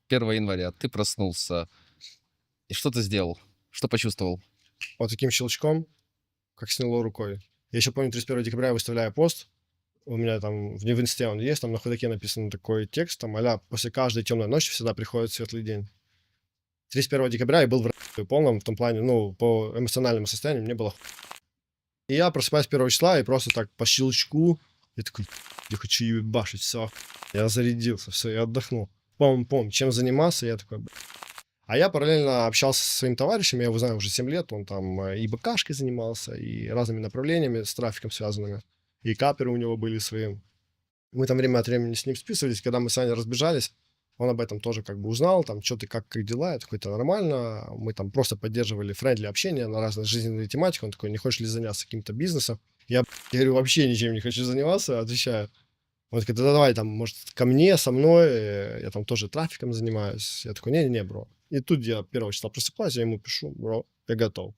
1 января ты проснулся, и что ты сделал? Что почувствовал? Вот таким щелчком, как сняло рукой. Я еще помню, 31 декабря я выставляю пост, у меня там в инсте он есть, там на худаке написан такой текст, там а-ля «После каждой темной ночи всегда приходит светлый день». 31 декабря я был в полном, в том плане, ну, по эмоциональному состоянию мне было И я просыпаюсь 1 числа, и просто так по щелчку, я такой, я хочу ебашить, все. Я зарядился, все, я отдохнул. Помню, чем заниматься, я такой, А я параллельно общался со своим товарищем, я его знаю уже 7 лет, он там и БКшкой занимался, и разными направлениями с трафиком связанными, и каперы у него были свои. Мы там время от времени с ним списывались, когда мы с Аней разбежались, он об этом тоже как бы узнал, там, что ты, как дела, я такой, это нормально, мы там просто поддерживали френдли общение на разные жизненные тематики, он такой, не хочешь ли заняться каким-то бизнесом? Я говорю, вообще ничем не хочу заниматься, отвечаю. Он такой, да давай там, может, ко мне, со мной, я там тоже трафиком занимаюсь. Я такой, не-не-не, бро. И тут я 1 числа просыпаюсь, я ему пишу, бро, я готов.